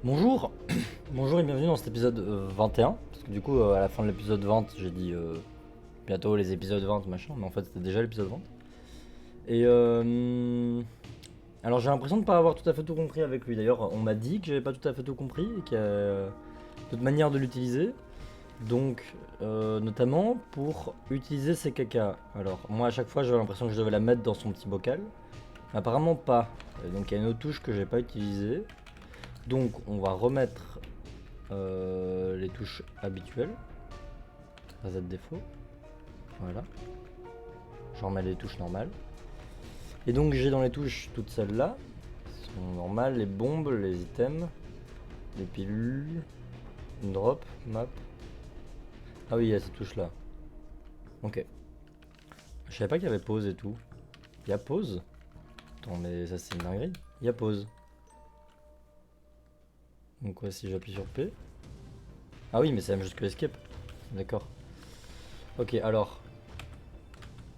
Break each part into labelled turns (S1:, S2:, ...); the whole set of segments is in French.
S1: Bonjour, bonjour et bienvenue dans cet épisode 21. Parce que du coup, à la fin de l'épisode 20, j'ai dit bientôt les épisodes 20, machin, mais en fait c'était déjà l'épisode 20. Et alors j'ai l'impression de ne pas avoir tout à fait tout compris avec lui. D'ailleurs, on m'a dit que j'avais pas tout à fait tout compris et qu'il y a d'autres manières de l'utiliser. Donc, notamment pour utiliser ses caca. Alors, moi à chaque fois j'avais l'impression que je devais la mettre dans son petit bocal. Mais apparemment pas. Et donc il y a une autre touche que j'ai pas utilisée. Donc on va remettre les touches habituelles. Reset défaut. Voilà. Je remets les touches normales. Et donc j'ai dans les touches toutes celles-là. Qui sont normales, les bombes, les items, les pilules, une drop, map. Ah oui, il y a ces touches-là. Ok. Je savais pas qu'il y avait pause et tout. Il y a pause. Attends, mais ça c'est une dinguerie. Il y a pause. Donc quoi, si j'appuie sur P. Ah oui, mais c'est la même chose que escape. D'accord. Ok, alors.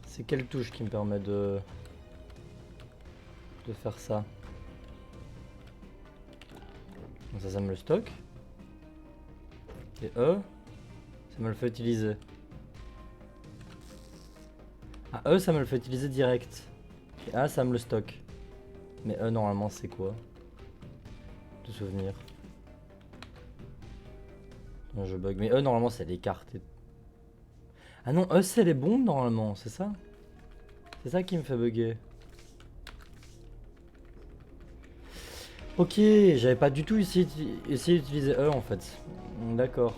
S1: C'est quelle touche qui me permet de faire ça? Donc ça me le stocke. Et E, ça me le fait utiliser. Ah, E, ça me le fait utiliser direct. Et A, ça me le stocke. Mais E, normalement, c'est quoi? De souvenir. Non, je bug. Mais E, normalement, c'est les cartes. Ah non, E, c'est les bombes, normalement, c'est ça? C'est ça qui me fait bugger. Ok, j'avais pas du tout essayé d'utiliser E, en fait. D'accord.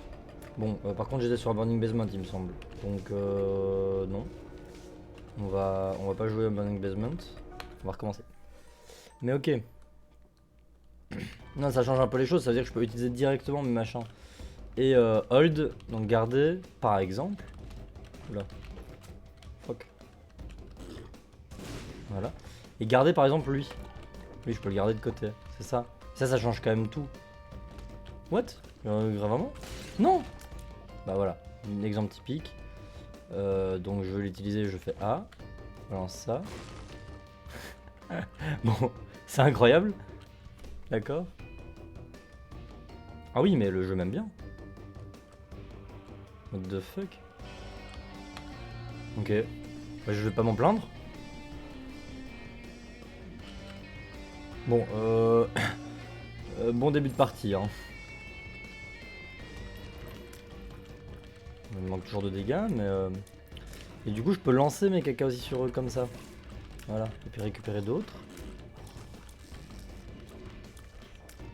S1: Bon, par contre, j'étais sur un Burning Basement, il me semble. Donc, non. On va pas jouer à Burning Basement. On va recommencer. Mais ok. Non, ça change un peu les choses, ça veut dire que je peux utiliser directement mes machins. Et hold, donc garder, par exemple. Oula. Fuck. Voilà. Et garder par exemple lui. Lui, je peux le garder de côté. C'est ça. Ça change quand même tout. What? Vraiment? Non! Bah voilà. Un exemple typique. Donc je veux l'utiliser, je fais A. Je lance ça. Bon, c'est incroyable. D'accord. Ah oui, mais le jeu m'aime bien. What the fuck? Ok. Bah, je vais pas m'en plaindre. Bon, bon début de partie, hein. Il me manque toujours de dégâts, mais... Et du coup, je peux lancer mes caca aussi sur eux comme ça. Voilà, et puis récupérer d'autres.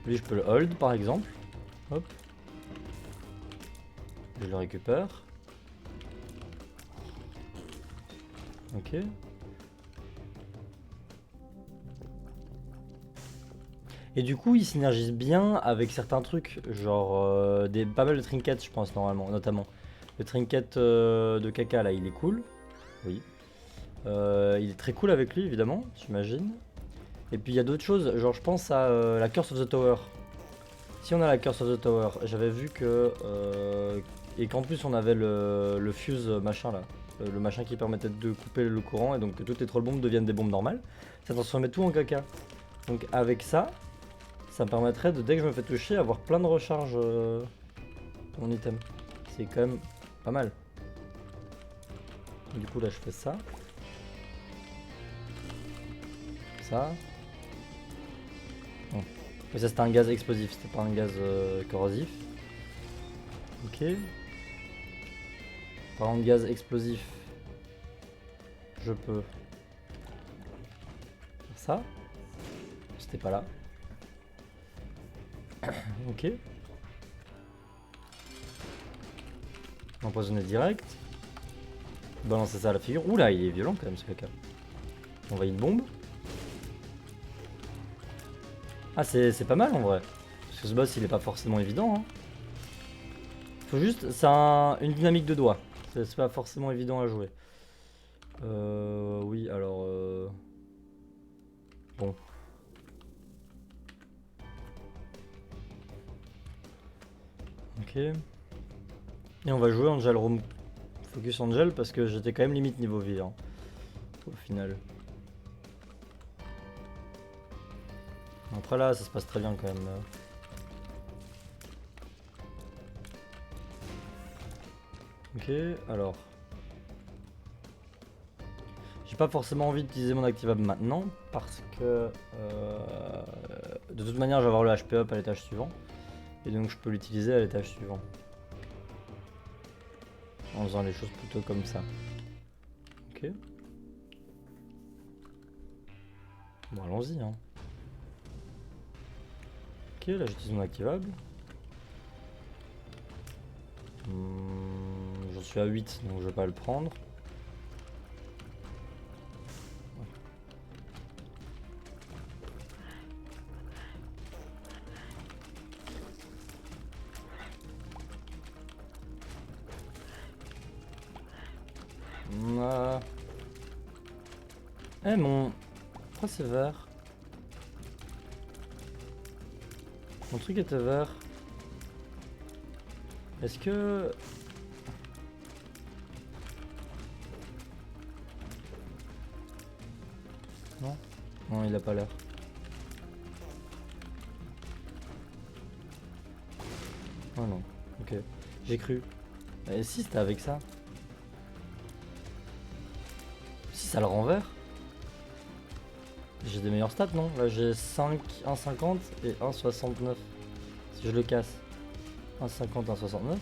S1: Lui, je peux le hold, par exemple. Hop. Je le récupère. Ok. Et du coup, il synergise bien avec certains trucs, genre pas mal de trinkets, je pense, normalement, notamment. Le trinket de caca, là, il est cool. Oui. Il est très cool avec lui, évidemment, j'imagine. Et puis il y a d'autres choses, genre je pense à la Curse of the Tower. Si on a la Curse of the Tower, j'avais vu que... et qu'en plus on avait le fuse machin là. Le machin qui permettait de couper le courant et donc que toutes les troll bombes deviennent des bombes normales. Ça transformait tout en caca. Donc avec ça, ça me permettrait de, dès que je me fais toucher, avoir plein de recharge de mon item. C'est quand même pas mal. Du coup là je fais ça. Ça. Bon. Mais ça c'était un gaz explosif, c'était pas un gaz corrosif. Ok. Parlant de gaz explosif, je peux faire ça. C'était pas là. Ok. Empoisonner direct. Balancer ça à la figure. Oula, il est violent quand même ce caca. Envoyer une bombe. Ah, c'est pas mal en vrai. Parce que ce boss il est pas forcément évident. Hein. Faut juste. C'est une dynamique de doigt. C'est pas forcément évident à jouer. Oui, alors. Bon. Ok. Et on va jouer Angel Room Focus Angel parce que j'étais quand même limite niveau vie. Hein, au final. Après là, ça se passe très bien quand même. Ok, alors. J'ai pas forcément envie d'utiliser mon activable maintenant parce que de toute manière je vais avoir le HP up à l'étage suivant et donc je peux l'utiliser à l'étage suivant en faisant les choses plutôt comme ça. Ok. Bon, allons-y hein. Ok, là j'utilise mon activable. J'en suis à 8 donc je vais pas le prendre. Eh mon... Pourquoi c'est vert? Mon truc était vert. Est-ce que... Non? Non, il a pas l'air. Oh non, ok. J'ai cru. Et si c'était avec ça? Si ça le rend vert? J'ai des meilleurs stats, non? Là j'ai 5, 1,50 et 1,69. Si je le casse. 1,50, 1,69.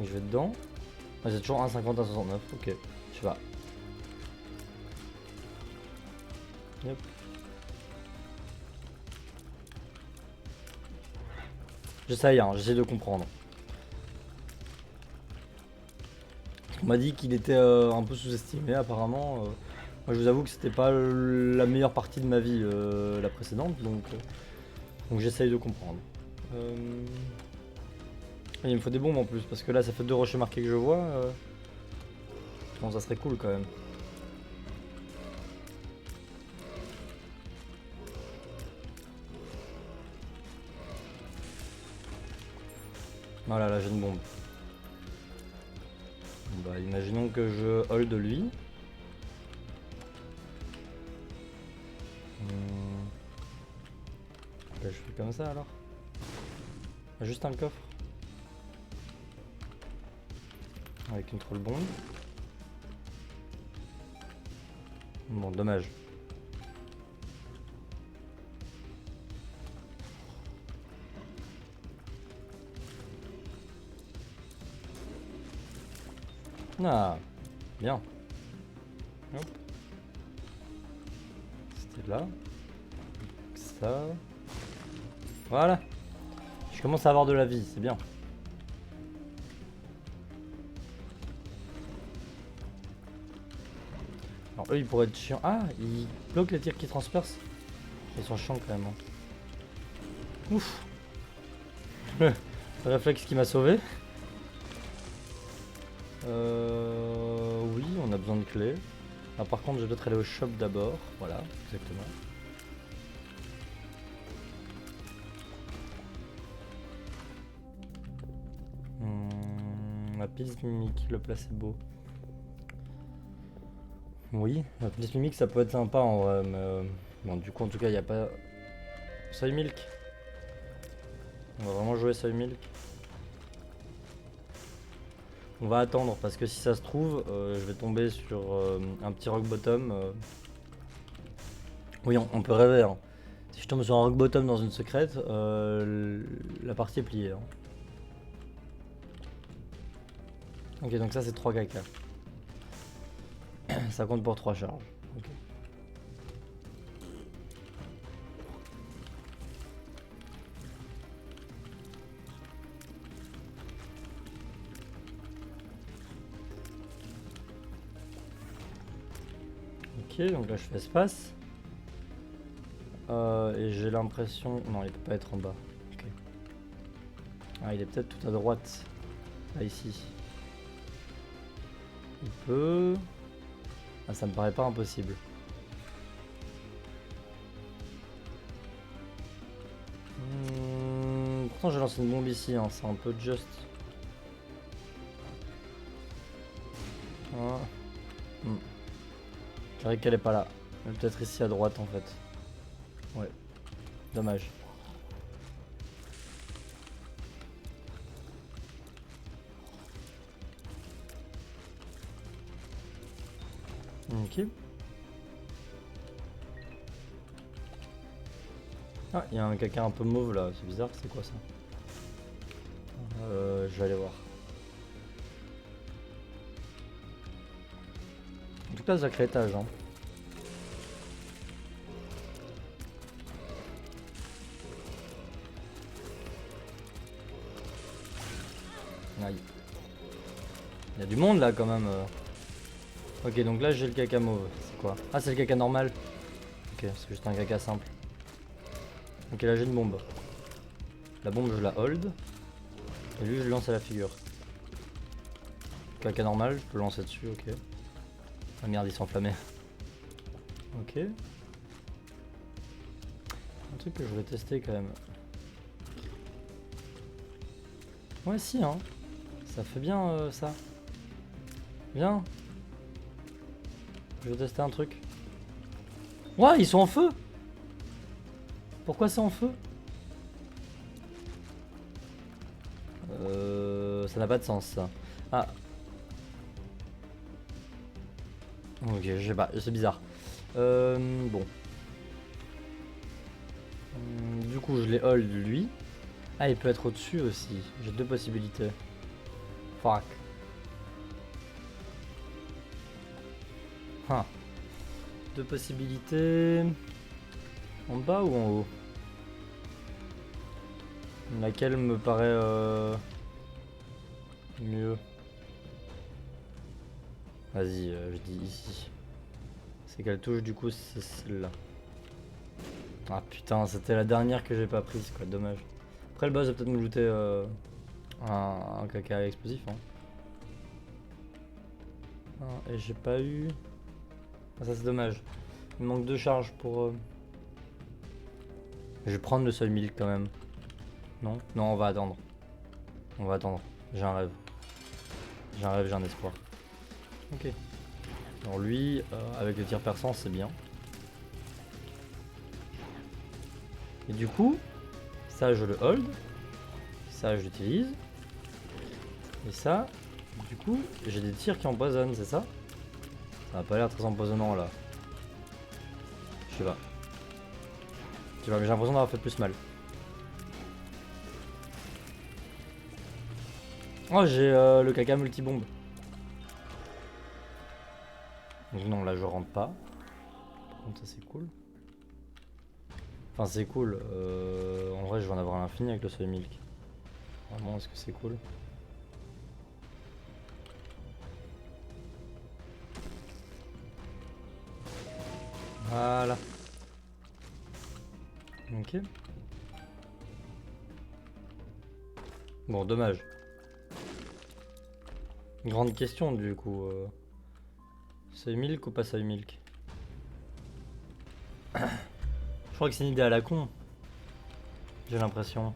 S1: Et je vais dedans. Ah, j'ai toujours 1,50, 1,69. Ok, je sais pas. Yep. J'essaye, hein, j'essaie de comprendre. On m'a dit qu'il était un peu sous-estimé apparemment. Moi je vous avoue que c'était pas la meilleure partie de ma vie la précédente, donc j'essaye de comprendre. Il me faut des bombes en plus, parce que là ça fait 2 rochers marqués que je vois. Bon, ça serait cool quand même. Voilà, là j'ai une bombe. Bon, bah imaginons que je hold lui. Bah, je fais comme ça alors. Juste un coffre. Avec une troll bombe. Bon, dommage. Ah, bien. Hop. C'était là. Ça. Voilà. Je commence à avoir de la vie, c'est bien. Alors eux ils pourraient être chiants. Ah, ils bloquent les tirs qui transpercent. Ils sont chiants quand même. Hein. Ouf. Le réflexe qui m'a sauvé. Oui, on a besoin de clés. Ah, par contre, je dois aller au shop d'abord. Voilà, exactement. La pile mimique, le placebo. Oui, la pile mimique ça peut être sympa en vrai, mais bon, du coup, en tout cas, il n'y a pas. Soy Milk. On va vraiment jouer Soy Milk. On va attendre parce que si ça se trouve, je vais tomber sur un petit rock bottom. Oui, on peut rêver. Hein. Si je tombe sur un rock bottom dans une secrète, la partie est pliée. Hein. Ok, donc ça c'est 3 caca. Ça compte pour 3 charges. Okay. Ok, donc là je fais espace. Et j'ai l'impression... Non, il peut pas être en bas. Okay. Ah, il est peut-être tout à droite. Là, ici. Il peut... Ah, ça me paraît pas impossible. Pourtant, j'ai lancé une bombe ici, hein. C'est un peu just. Ah. Je dirais qu'elle est pas là. Elle est peut-être ici à droite en fait. Ouais. Dommage. Ok. Ah, il y a un caca un peu mauve là, c'est bizarre, c'est quoi ça? Je vais aller voir. En tout cas, sacré étage, hein. Aïe. Il y a du monde là quand même. Ok, donc là j'ai le caca mauve. C'est quoi? Ah, c'est le caca normal. Ok, c'est juste un caca simple. Ok, là j'ai une bombe. La bombe, je la hold. Et lui, je le lance à la figure. Caca normal, je peux le lancer dessus, ok. Ah merde, il s'est enflammé. Ok. Un truc que je voulais tester quand même. Ouais, si, hein. Ça fait bien ça. Viens. Je vais tester un truc. Ouais, ils sont en feu. Pourquoi c'est en feu? Ça n'a pas de sens ça. Ah. Ok, je sais pas, c'est bizarre. Bon. Du coup, je l'ai hold lui. Ah, il peut être au-dessus aussi. J'ai deux possibilités. Fuck. Huh. Deux possibilités. En bas ou en haut? Laquelle me paraît mieux? Vas-y, je dis ici. C'est quelle touche du coup? C'est celle-là. Ah putain, c'était la dernière que j'ai pas prise, quoi, dommage. Après le boss va peut-être me looter un caca explosif. Hein. Ah, et j'ai pas eu... Ah, ça c'est dommage. Il me manque 2 charges pour... Je vais prendre le seuil milk quand même. Non? Non, on va attendre. On va attendre. J'ai un rêve. J'ai un rêve, j'ai un espoir. Ok. Alors lui, avec le tir perçant, c'est bien. Et du coup, ça je le hold. Ça je l'utilise. Et ça, du coup, j'ai des tirs qui empoisonnent, c'est ça? Ça a pas l'air très empoisonnant là. Je sais pas. Je sais pas, mais j'ai l'impression d'avoir fait plus mal. Oh, j'ai le caca multibombe. Donc non, là je rentre pas. Par contre, ça c'est cool. Enfin, c'est cool. En vrai, je vais en avoir à l'infini avec le soy milk. Vraiment, est-ce que c'est cool? Voilà. Ok. Bon, dommage. Grande question du coup. Soy milk ou pas soy milk? Je crois que c'est une idée à la con. J'ai l'impression.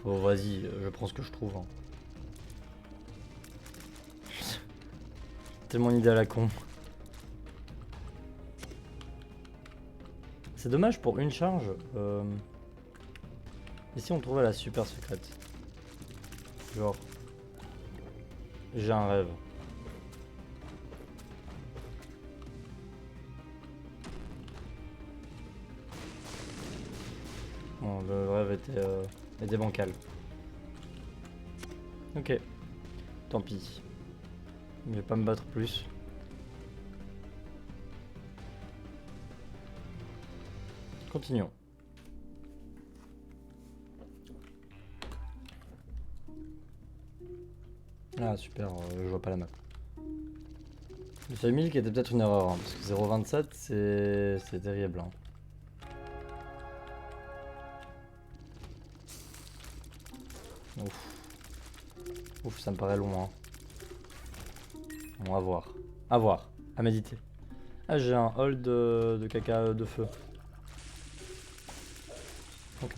S1: Bon, vas-y, je prends ce que je trouve. Hein. Tellement une idée à la con. C'est dommage pour une charge. Ici on trouvait la super secrète. Genre. J'ai un rêve. Bon, le rêve était bancal. Ok. Tant pis. Je vais pas me battre plus. Continuons. Ah super, je vois pas la map. Le seuil 1000 qui était peut-être une erreur, hein, parce que 0,27 c'est terrible. Hein. Ouf. Ouf, ça me paraît loin. Hein. Bon, à voir. À voir. À méditer. Ah, j'ai un hold de caca de feu. Ok.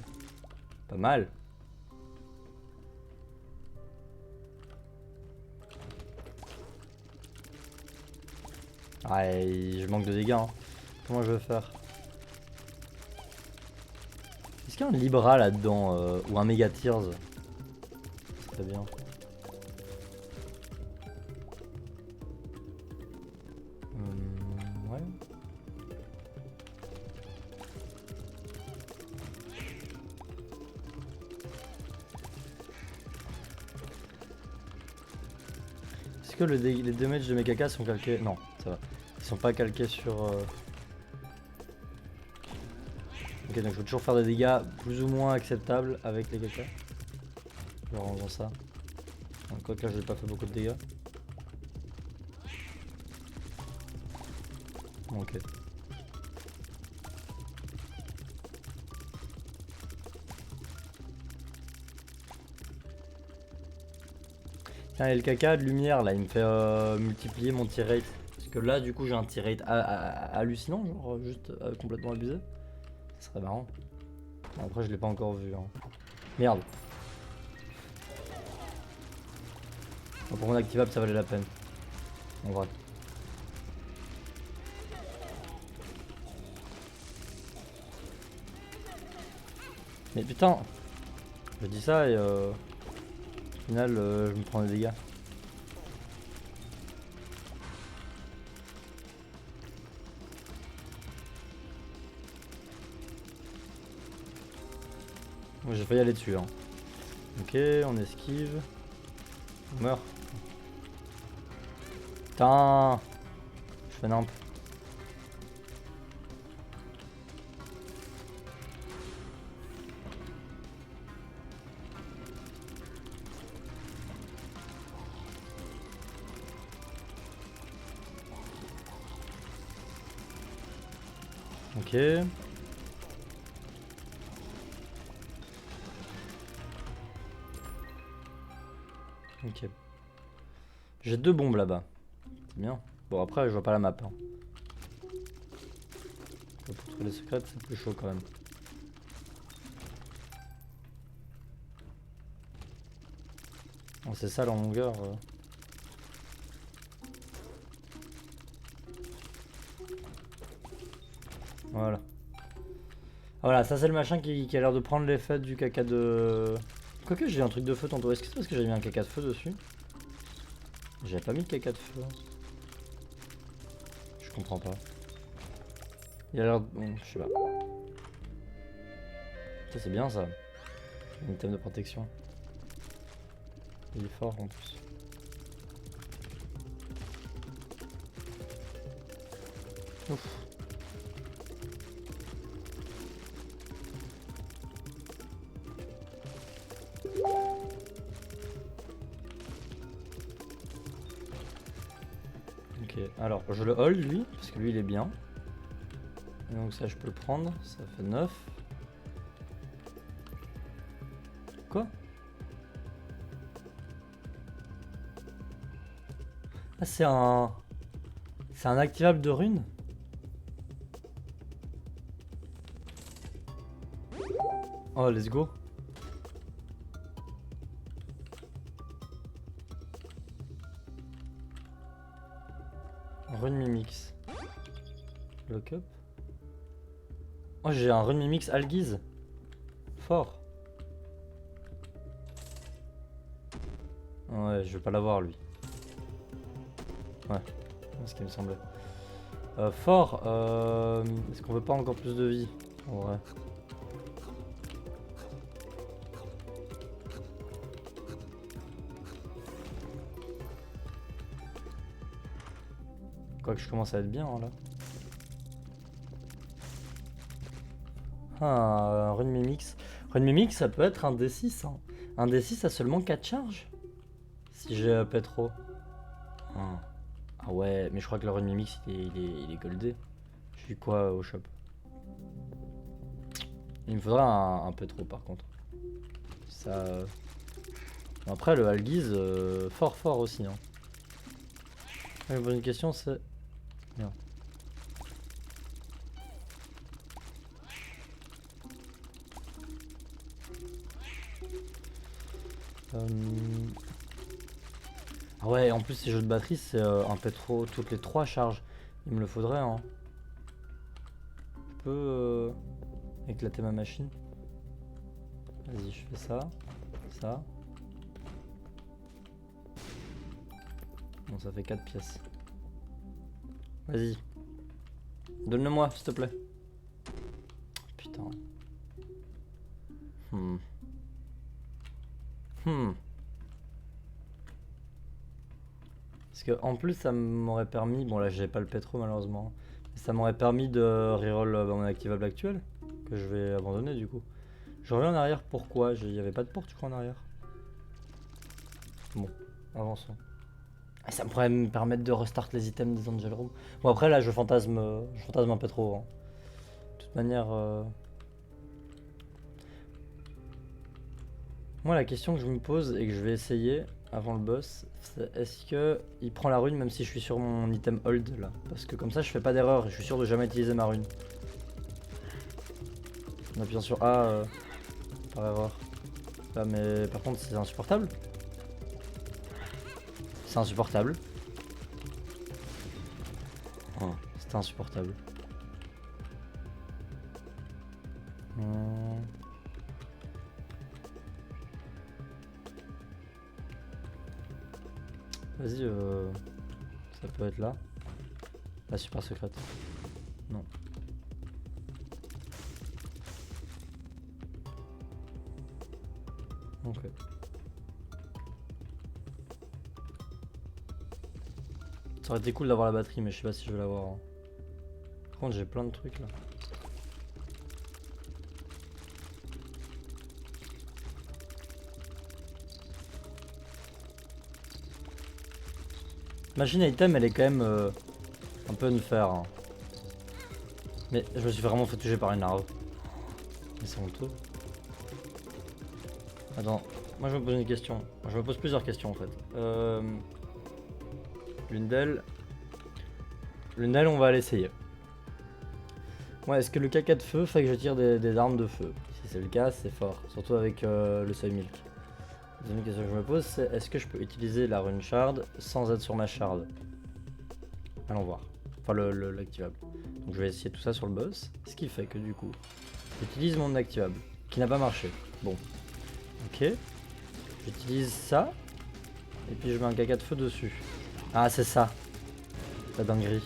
S1: Pas mal. Ah, je manque de dégâts. Hein. Comment je vais faire? qu'il y a un Libra là-dedans ou un Mega Tears? Très bien. Ouais. Est-ce que les damages de mes caca sont calqués? Non, ça va. Ils sont pas calqués sur... Ok, donc je peux toujours faire des dégâts plus ou moins acceptables avec les caca. Genre en faisant ça. Quoique là, j'ai pas fait beaucoup de dégâts. Ok. Tiens, et le caca de lumière là, il me fait multiplier mon tir rate. Parce que là, du coup, j'ai un tir rate hallucinant, genre juste complètement abusé. Ce serait marrant. Bon, après, je l'ai pas encore vu. Hein. Merde. Bon, pour mon activable, ça valait la peine. En vrai. Mais putain, je dis ça et au final, je me prends des dégâts. J'ai failli aller dessus. Hein. Ok, on esquive. On meurt. Putain, je fais nimp. Ok. Ok. J'ai 2 bombes là-bas. C'est bien. Bon après je vois pas la map. Hein. Pour trouver les secrets c'est plus chaud quand même. Oh, c'est ça la longueur. Voilà. Voilà, ça c'est le machin qui a l'air de prendre l'effet du caca de... Quoique j'ai un truc de feu tantôt. Est-ce que c'est parce que j'ai mis un caca de feu dessus? J'avais pas mis de caca de feu. Je comprends pas. Il a l'air... Bon, je sais pas. Ça c'est bien ça. Un item de protection. Il est fort en plus. Ouf. Ok, alors je le hold lui, parce que lui il est bien. Et donc ça je peux le prendre, ça fait 9. Quoi? Ah c'est un... C'est un activable de rune? Oh let's go. Rune Mimix. Lock up. Oh j'ai un Rune Mimix Algiz. Fort. Ouais je vais pas l'avoir lui. Ouais, c'est ce qui me semblait. Fort, est-ce qu'on veut pas encore plus de vie? En vrai. Quoique je commence à être bien hein, là. Ah, un Rune Mimix. Rune Mimix ça peut être un D6. Hein. Un D6 a seulement 4 charges. Si j'ai up trop. Ah. Ah ouais, mais je crois que le Rune Mimix il est goldé. Je suis quoi au shop? Il me faudra un peu trop par contre. Ça. Après le Algiz, fort aussi. Hein. La bonne question c'est. Bien. Ah ouais, en plus ces jeux de batterie c'est un peu trop toutes les 3 charges. Il me le faudrait hein. Je peux éclater ma machine. Vas-y, je fais ça. Ça. Bon, ça fait 4 pièces. Vas-y. Donne-le-moi, s'il te plaît. Putain. Parce que en plus, ça m'aurait permis. Bon, là, j'ai pas le pétro malheureusement. Mais ça m'aurait permis de reroll mon activable actuel. Que je vais abandonner du coup. Je reviens en arrière, pourquoi? Il y avait pas de porte, je crois, en arrière. Bon, avançons. Et ça pourrait me permettre de restart les items des Angel Room. Bon, après, là, je fantasme un peu trop. Hein. De toute manière. Moi, la question que je me pose et que je vais essayer avant le boss, c'est est-ce que il prend la rune même si je suis sur mon item hold là? Parce que comme ça, je fais pas d'erreur et je suis sûr de jamais utiliser ma rune. En appuyant sur A par erreur. Là, mais par contre, c'est insupportable. C'est insupportable. Oh, c'était insupportable. Vas-y, ça peut être là. La super secrète. Non. Ok. Ça aurait été cool d'avoir la batterie, mais je sais pas si je vais l'avoir. Hein. Par contre, j'ai plein de trucs là. Machine à item, elle est quand même un peu unfair. Hein. Mais je me suis vraiment fait toucher par une larve. Mais c'est honteux. Attends, moi je me pose une question. Je me pose plusieurs questions en fait. L'une d'elles, on va l'essayer. Ouais, est-ce que le caca de feu fait que je tire des armes de feu? Si c'est le cas, c'est fort. Surtout avec le seuil milk. La deuxième question que je me pose, c'est est-ce que je peux utiliser la rune shard sans être sur ma shard? Allons voir. Enfin, l'activable. Donc je vais essayer tout ça sur le boss. Ce qui fait que du coup, j'utilise mon activable. Qui n'a pas marché. Bon. Ok. J'utilise ça. Et puis je mets un caca de feu dessus. Ah, c'est ça. La dinguerie.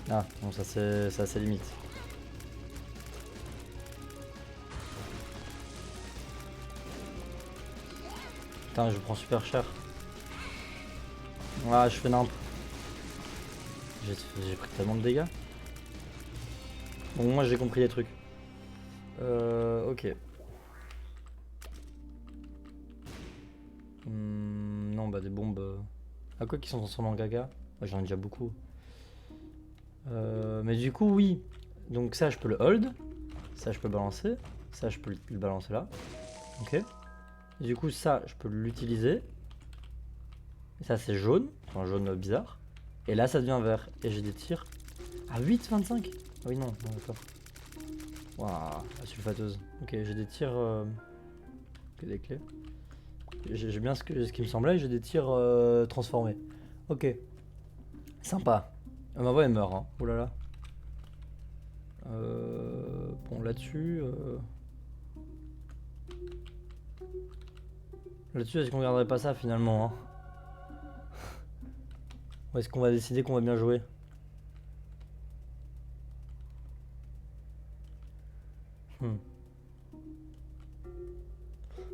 S1: Ah, bon, ça c'est assez limite. Putain, je prends super cher. Ah, je fais nimp. J'ai pris tellement de dégâts. Bon, moi j'ai compris les trucs. Ok. Non, bah des bombes. À quoi qui sont transformées en caca? Ouais, j'en ai déjà beaucoup. Mais du coup, oui. Donc ça, je peux le hold. Ça, je peux le balancer. Ça, je peux le balancer là. Ok. Et du coup, ça, je peux l'utiliser. Et ça, c'est jaune. Enfin, jaune bizarre. Et là, ça devient vert. Et j'ai des tirs. À 8,25. Ah oui, non, non d'accord. Waouh, la sulfateuse. Ok, j'ai des tirs. Que des clés. J'ai bien ce qui me semblait, j'ai des tirs transformés. Ok. Sympa. Ma voix elle meurt, hein. Oh là là. Bon, là-dessus. Là-dessus, est-ce qu'on garderait pas ça finalement hein? Ou est-ce qu'on va décider qu'on va bien jouer?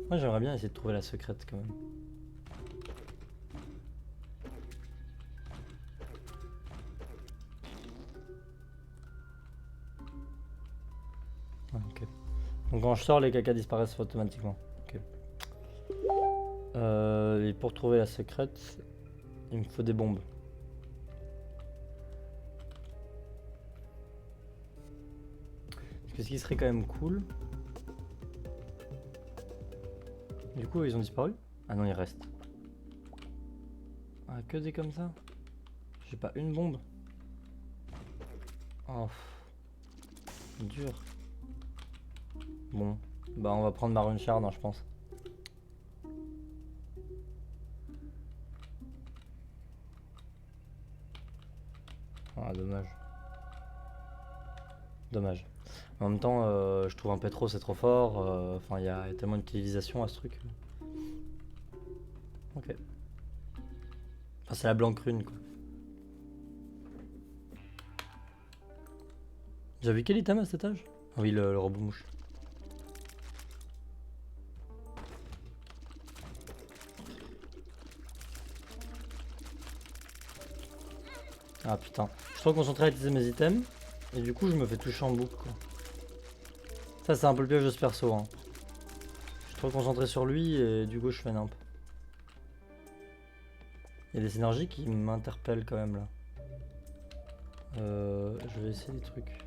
S1: Moi j'aimerais bien essayer de trouver la secrète quand même. Ah, ok. Donc quand je sors, les cacas disparaissent automatiquement. Ok. Et pour trouver la secrète, il me faut des bombes. Parce que ce qui serait quand même cool. Du coup, ils ont disparu? Ah non, ils restent. Ah, que des comme ça? J'ai pas une bombe. Oh, dur. Bon, bah on va prendre ma rune shard, hein, je pense. Ah, dommage. Dommage. En même temps, je trouve un pétro c'est trop fort. Enfin, il y a tellement d'utilisation à ce truc. Ok. Enfin, c'est la blanque rune quoi. J'ai vu quel item à cet étage? Ah oui, le robot mouche. Ah putain. Je suis trop concentré à utiliser mes items. Et du coup, je me fais toucher en boucle quoi. Ça, c'est un peu le piège de ce perso. Hein. Je suis trop concentré sur lui et du coup, je fais nimp. Il y a des synergies qui m'interpellent quand même là. Je vais essayer des trucs.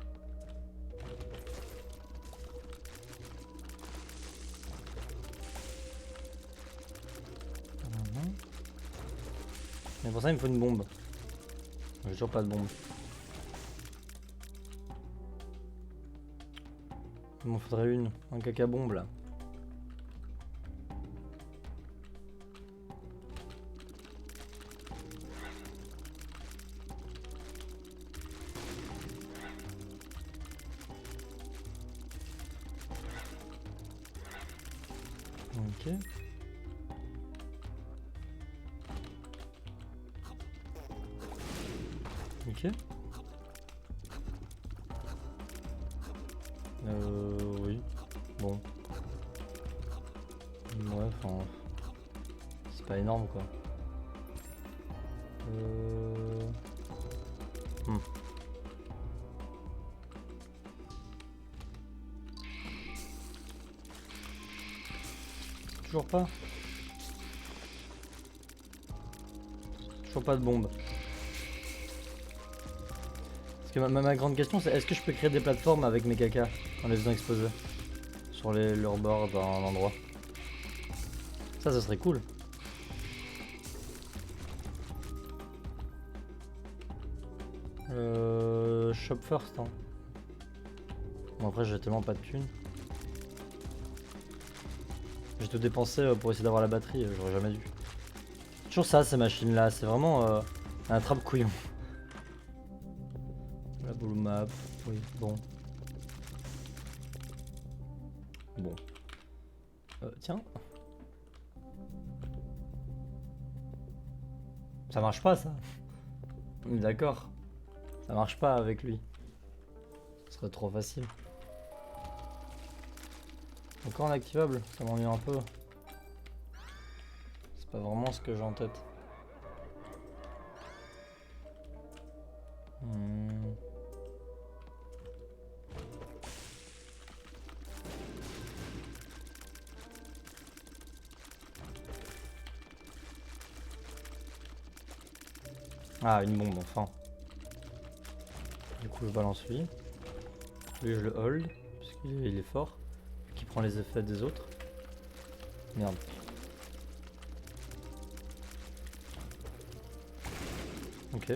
S1: Mais pour ça, il me faut une bombe. J'ai toujours pas de bombe. Il m'en faudrait une. Un caca bombe là. Ok. Ok. Oui. Bon. Ouais, enfin. C'est pas énorme quoi. Hmm. Toujours pas. Toujours pas de bombe. Parce que ma grande question c'est est-ce que je peux créer des plateformes avec mes cacas en les faisant exploser sur leurs bords d'un endroit. Ça serait cool. Shop first hein. Bon après j'ai tellement pas de thunes. J'ai tout dépensé pour essayer d'avoir la batterie, j'aurais jamais dû. Toujours ça ces machines là, c'est vraiment un attrape couillon. La blue map, oui, bon. Bon. Tiens. Ça marche pas ça. On est d'accord. Ça marche pas avec lui. Ce serait trop facile. Encore inactivable, ça m'ennuie un peu. C'est pas vraiment ce que j'ai en tête. Ah, une bombe, enfin. Du coup, je balance lui. Lui, je le hold, parce qu'il est fort. Qui prend les effets des autres. Merde. Ok.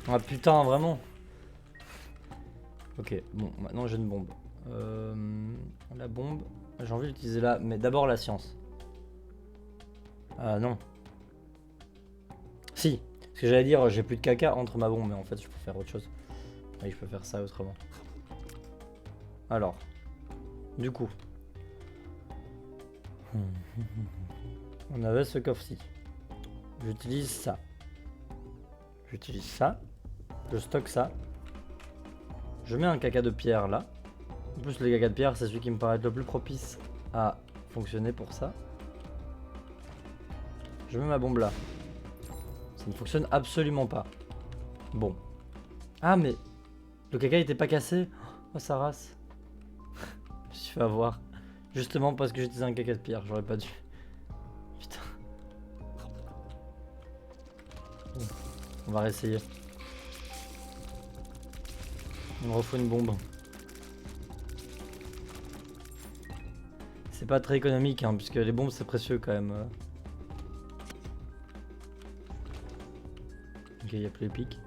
S1: Ah putain, vraiment. Ok, bon, maintenant j'ai une bombe. La bombe, j'ai envie d'utiliser là, mais d'abord la science. Ah non. Si, parce que j'allais dire j'ai plus de caca entre ma bombe, mais en fait je peux faire autre chose. Oui, je peux faire ça autrement. Alors, du coup, on avait ce coffre-ci. J'utilise ça. J'utilise ça. Je stocke ça. Je mets un caca de pierre là. En plus, le caca de pierre, c'est celui qui me paraît le plus propice à fonctionner pour ça. Je mets ma bombe là. Ça ne fonctionne absolument pas. Bon. Ah, mais le caca était pas cassé. Oh, sa race. Je me suis fait avoir. Justement parce que j'utilisais un caca de pierre, j'aurais pas dû. Putain. Bon. On va réessayer. Il me refaut une bombe. C'est pas très économique, hein, puisque les bombes c'est précieux quand même. Ok, il n'y a plus les pics.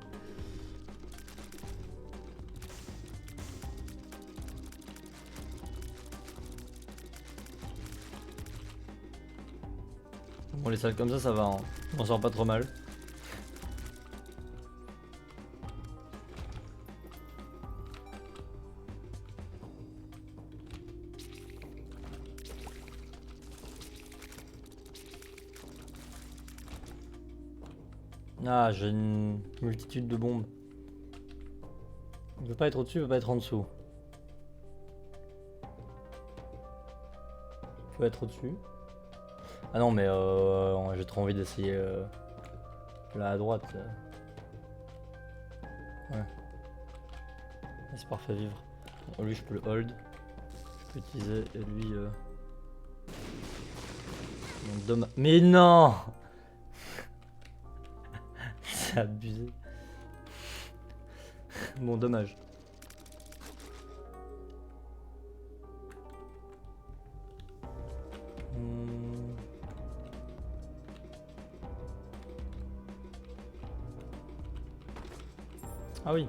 S1: Bon, les salles comme ça va, hein. On sort pas trop mal. Ah, j'ai une multitude de bombes. Il peut pas être au-dessus, il peut pas être en dessous. Il peut être au-dessus. Ah non, mais j'ai trop envie d'essayer là à droite. Ouais. C'est parfait, vivre. Bon, lui, je peux le hold. Je peux utiliser et lui. Mais non. C'est abusé. Bon, dommage. Ah oui.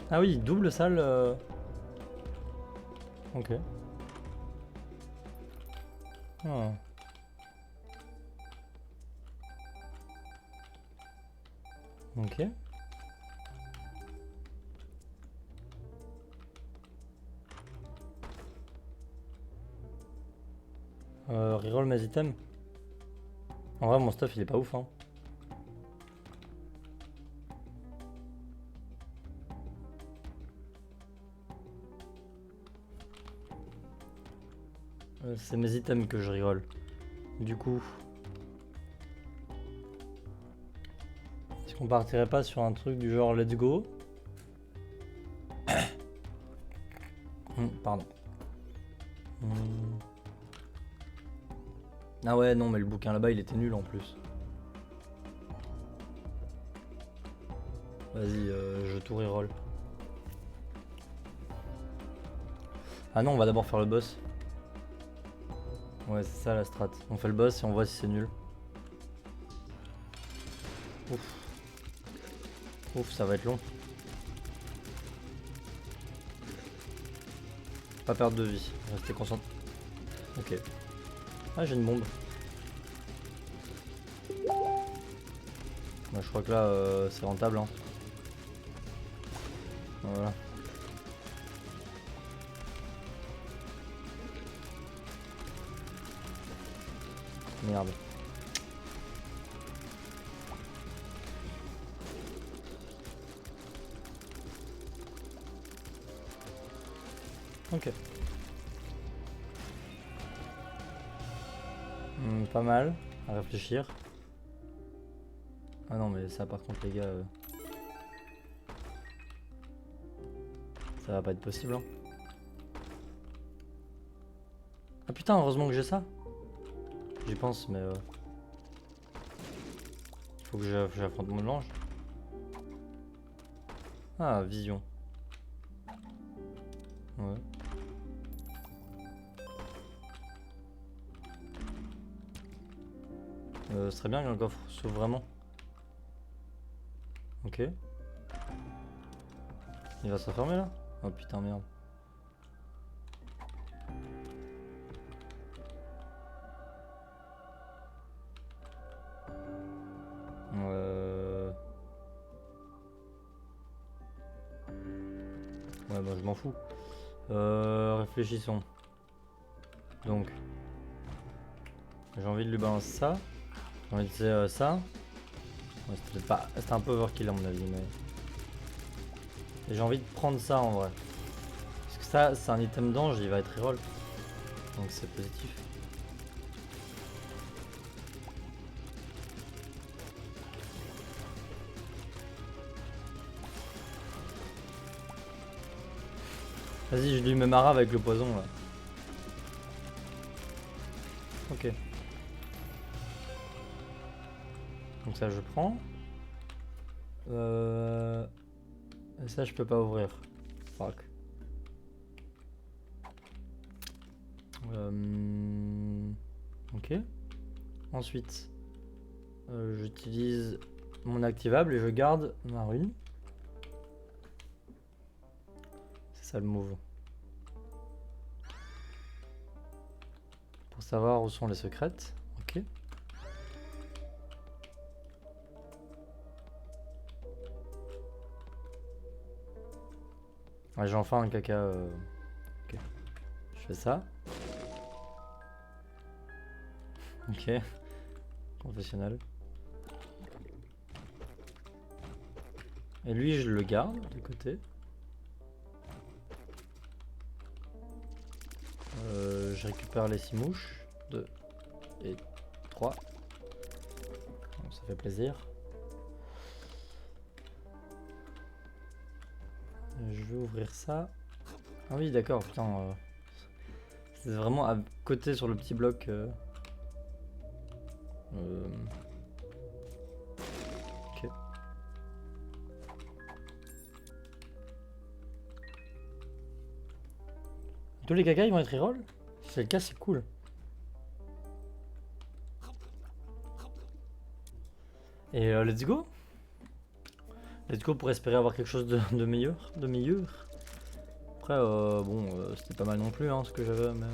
S1: Ah oui, double salle. Ok. Ah. Ok. Reroll mes items. En vrai, mon stuff il est pas ouf, hein. C'est mes items que je reroll. Du coup. Est-ce qu'on partirait pas sur un truc du genre let's go? Pardon. Ah ouais, non, mais le bouquin là-bas il était nul en plus. Vas-y, je tout reroll. Ah non, on va d'abord faire le boss. Ouais, c'est ça la strat. On fait le boss et on voit si c'est nul. Ouf. Ouf, ça va être long. Pas perdre de vie. Restez concentré. Ok. Ah, j'ai une bombe. Bah, je crois que là, c'est rentable. Hein. Voilà. Merde. Ok. Pas mal. À réfléchir. Ah non, mais ça, par contre, les gars. Ça va pas être possible. Hein. Ah putain, heureusement que j'ai ça. J'y pense, mais. Faut que j'affronte mon ange. Ah, vision. Ouais. Ce serait bien qu'un coffre s'ouvre vraiment. Ok. Il va se refermer là? Oh putain, merde. Ouais, bah je m'en fous. Réfléchissons. Donc, j'ai envie de lui balancer ça. J'ai envie de dire ça. Ouais, c'était un peu overkill à mon avis, mais. Et j'ai envie de prendre ça en vrai. Parce que ça, c'est un item d'ange, il va être reroll. Donc c'est positif. Vas-y, je lui mets Mara avec le poison là. Ok. Donc ça, je prends. Et ça, je peux pas ouvrir. Fuck. Ok. Ensuite, j'utilise mon activable et je garde ma rune. C'est ça le move. Pour savoir où sont les secrètes. Ok. Ouais, j'ai enfin un caca. Ok. Je fais ça. Ok. Professionnel. Et lui, je le garde de côté. Je récupère les 6 mouches. 2 et 3. Bon, ça fait plaisir. Je vais ouvrir ça. Ah oui, d'accord, putain. C'est vraiment à côté sur le petit bloc. Ok. Tous les caca ils vont être reroll? Si c'est le cas, c'est cool. Et let's go. Let's go pour espérer avoir quelque chose de meilleur. Après, bon, c'était pas mal non plus hein, ce que j'avais, mais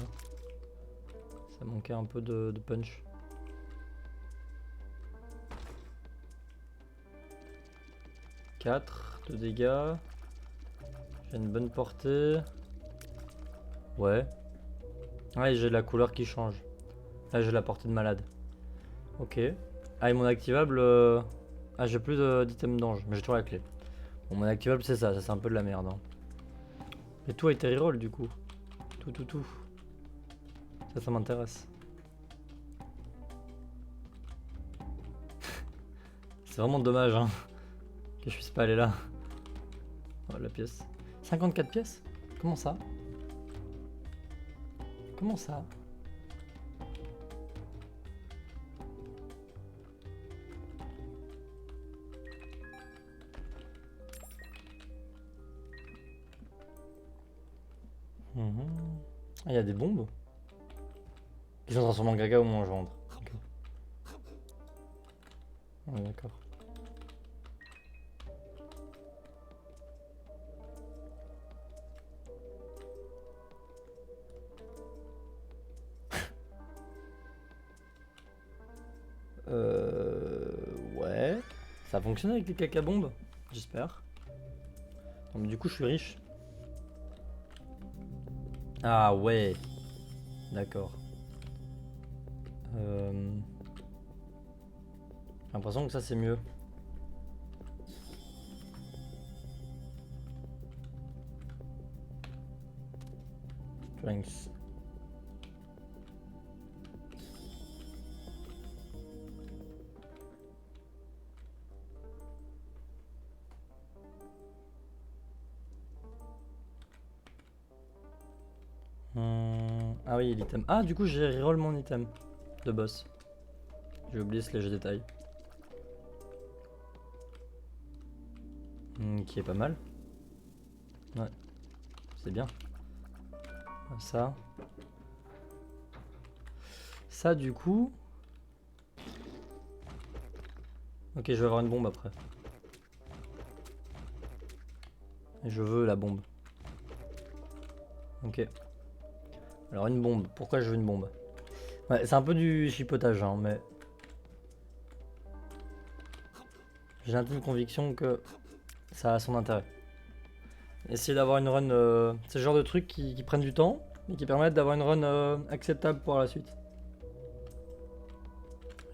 S1: ça manquait un peu de punch. « 4 de dégâts. J'ai une bonne portée. Ouais. Ouais, j'ai la couleur qui change. Là, j'ai la portée de malade. Ok. Ah, et mon activable... Ah, j'ai plus d'items d'ange, mais j'ai toujours la clé. Bon, mon activable, c'est ça c'est un peu de la merde. Hein. Et tout a été reroll du coup. Tout. Ça m'intéresse. C'est vraiment dommage hein, que je puisse pas aller là. Oh, la pièce. 54 pièces? Comment ça? Comment ça? Ah, il y a des bombes qui sont transformées en gaga ou en gendre. Okay. Ouais, d'accord. Ouais. Ça fonctionne avec les caca bombes, j'espère. Donc du coup, je suis riche. Ah ouais. D'accord. J'ai l'impression que ça c'est mieux. Thanks. Ah oui, l'item. Ah, du coup, j'ai reroll mon item de boss. J'ai oublié ce léger détail. Qui est pas mal. Ouais, c'est bien. Ça. Ça, du coup. Ok, je vais avoir une bombe après. Et je veux la bombe. Ok. Alors, une bombe. Pourquoi je veux une bombe? Ouais, c'est un peu du chipotage, hein, mais. J'ai l'intime conviction que ça a son intérêt. Essayer d'avoir une run. C'est le genre de trucs qui prennent du temps, mais qui permettent d'avoir une run acceptable pour la suite.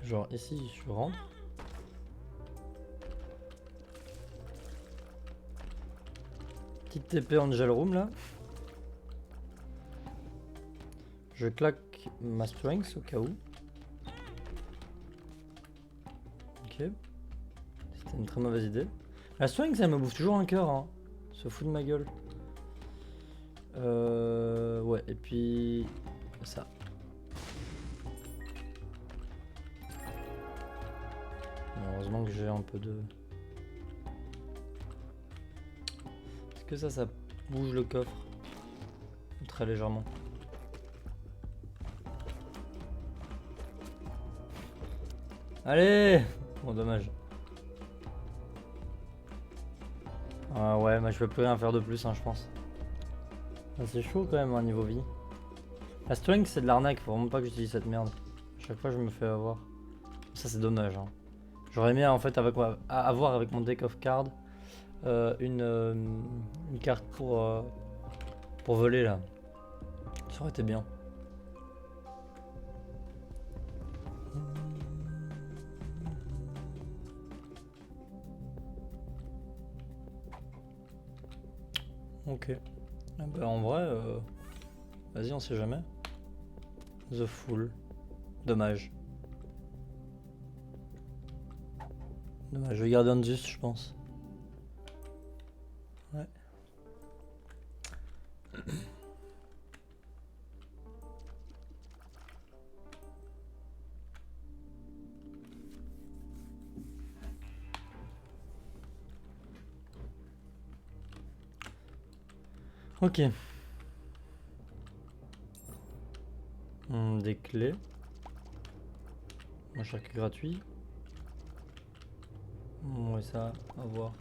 S1: Genre, ici, je rentre. Petite TP Angel Room là. Je claque ma strength au cas où. Ok. C'était une très mauvaise idée. La strength elle me bouffe toujours un cœur hein. Se fout de ma gueule. Ouais, et puis ça. Heureusement que j'ai un peu de... Est-ce que ça bouge le coffre? Très légèrement. Allez! Bon, dommage. Ah ouais, mais je peux plus rien faire de plus, hein, je pense. Ah, c'est chaud quand même, un niveau vie. La strength, c'est de l'arnaque, faut vraiment pas que j'utilise cette merde. À chaque fois, je me fais avoir. Ça, c'est dommage. Hein. J'aurais aimé en fait avoir avec mon deck of cards une carte pour voler là. Ça aurait été bien. Ok. Bah en vrai, vas-y, on sait jamais. The Fool. Dommage. Dommage, je vais garder Andus, je pense. Ouais. Ok. Des clés. Un charcuterie gratuit. Ouais, ça, à voir.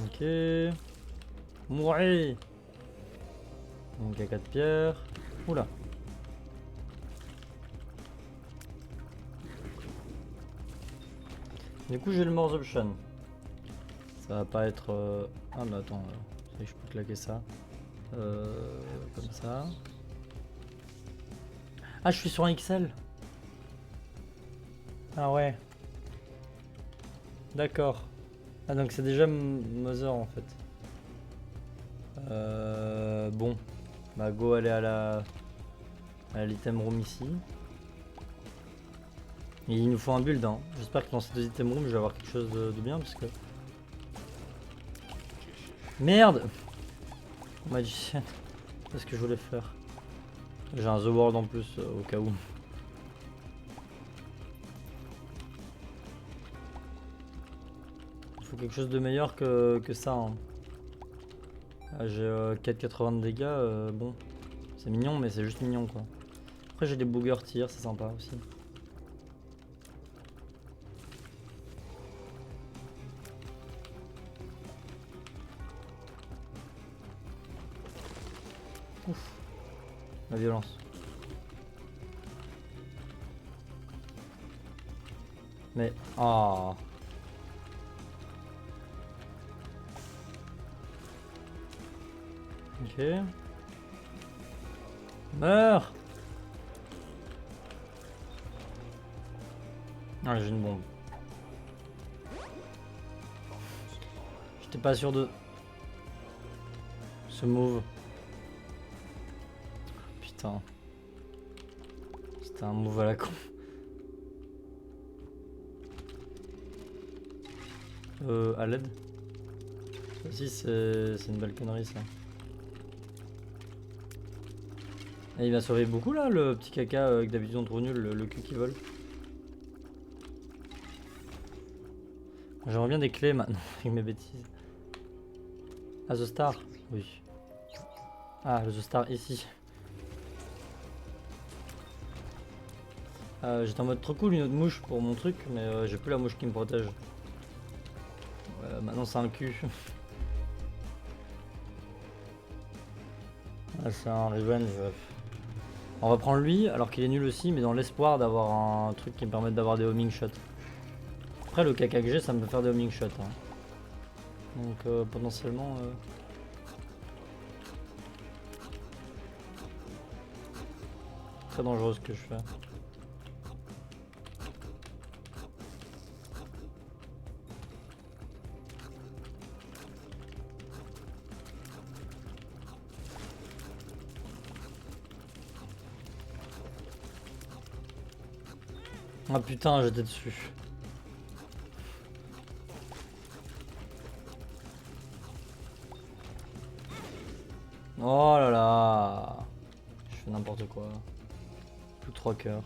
S1: Ok. Mourir. Un caca de pierre. Oula. Du coup, j'ai le Morse Option. Ça va pas être. Ah, mais attends, c'est vrai que je peux claquer ça. Comme ça. Ah, je suis sur un XL. Ah ouais. D'accord. Ah, donc c'est déjà Mother en fait. Bon. Bah, go aller à l'item room ici. Et il nous faut un build, hein. J'espère que dans ces deux item rooms, je vais avoir quelque chose de bien parce que. Merde! Magician. C'est ce que je voulais faire. J'ai un The World en plus au cas où. Il faut quelque chose de meilleur que ça. Hein. Ah, j'ai 4,80 de dégâts. Bon, c'est mignon, mais c'est juste mignon quoi. Après, j'ai des boogers tir, c'est sympa aussi. Ouf, la violence. Mais, ah. Oh. Ok. Meurs. Ah, j'ai une bombe. J'étais pas sûr de ce move. Putain. C'était un move à la con. À l'aide. Ça aussi, c'est une belle connerie ça. Et il m'a sauvé beaucoup là, le petit caca que d'habitude on trouve nul, le cul qui vole. J'aimerais bien des clés maintenant avec mes bêtises. Ah, The Star? Oui. Ah, The Star ici. J'étais en mode trop cool, une autre mouche pour mon truc, mais j'ai plus la mouche qui me protège. Maintenant c'est un cul. Ah, c'est un revenge. On va prendre lui alors qu'il est nul aussi, mais dans l'espoir d'avoir un truc qui me permette d'avoir des homing shots. Après le caca que j'ai, ça me peut faire des homing shots. Hein. Donc potentiellement... Très dangereux ce que je fais. Ah putain, j'étais dessus. Oh là là. Je fais n'importe quoi. Plus 3 cœurs.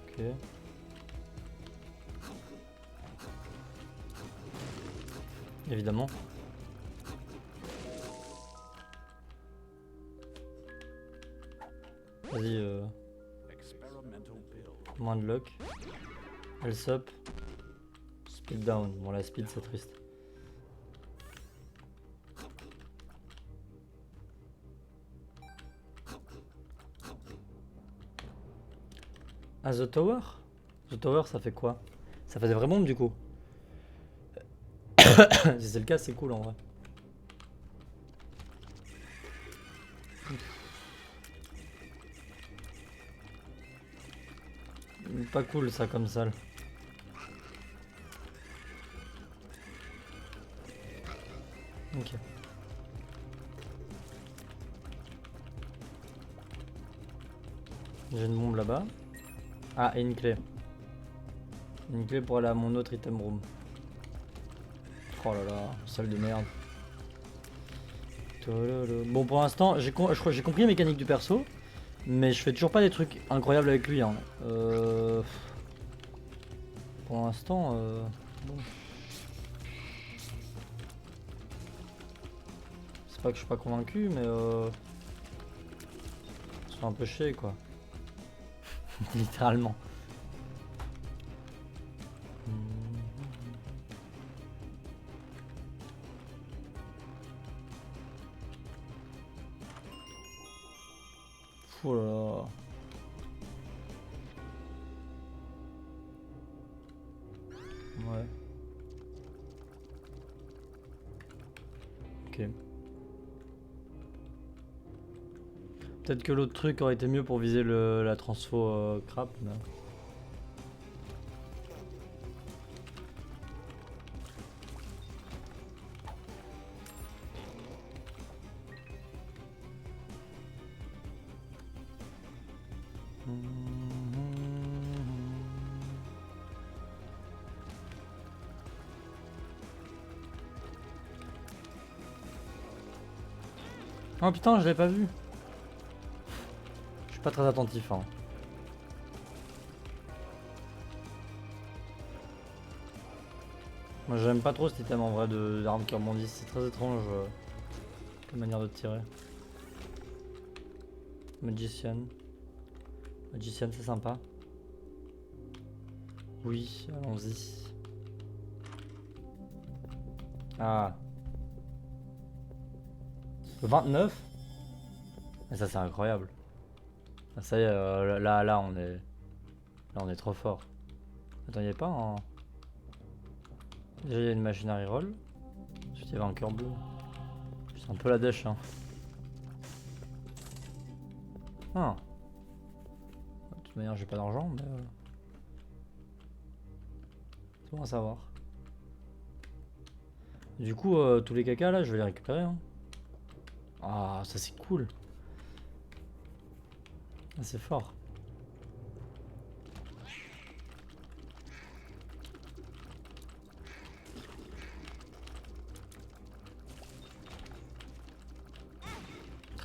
S1: Ok. Évidemment. Vas-y, moins de lock. Health up. Speed down. Bon, la speed c'est triste. Ah, The Tower? The Tower ça fait quoi? Ça fait des vraies bombes du coup. Si c'est le cas, c'est cool en vrai. Pas cool ça comme salle. Ok. J'ai une bombe là-bas. Ah, et une clé. Une clé pour aller à mon autre item room. Oh là là, salle de merde. Bon, pour l'instant, je crois que j'ai compris les mécaniques du perso. Mais je fais toujours pas des trucs incroyables avec lui. Hein. Pour l'instant, bon. C'est pas que je suis pas convaincu, mais c'est un peu chier quoi. Littéralement. Oh là là. Ouais. Ok. Peut-être que l'autre truc aurait été mieux pour viser la transfo crap. Mais... Oh putain, je l'ai pas vu. Je suis pas très attentif. Hein. Moi j'aime pas trop cet item en vrai d'armes qui rebondissent, c'est très étrange comme manière de tirer. Magician. Magician c'est sympa. Oui, allons-y. Ah. Le 29. Et ça c'est incroyable. Ah, ça y est, là on est trop fort. Attends, y'avait pas un... Déjà il y a une machine à reroll. Ensuite il y avait un cœur bleu. C'est un peu la dèche hein. Ah. De toute manière j'ai pas d'argent mais... C'est bon à savoir. Du coup tous les cacas là je vais les récupérer hein. Ah ça c'est cool. Ah, c'est fort.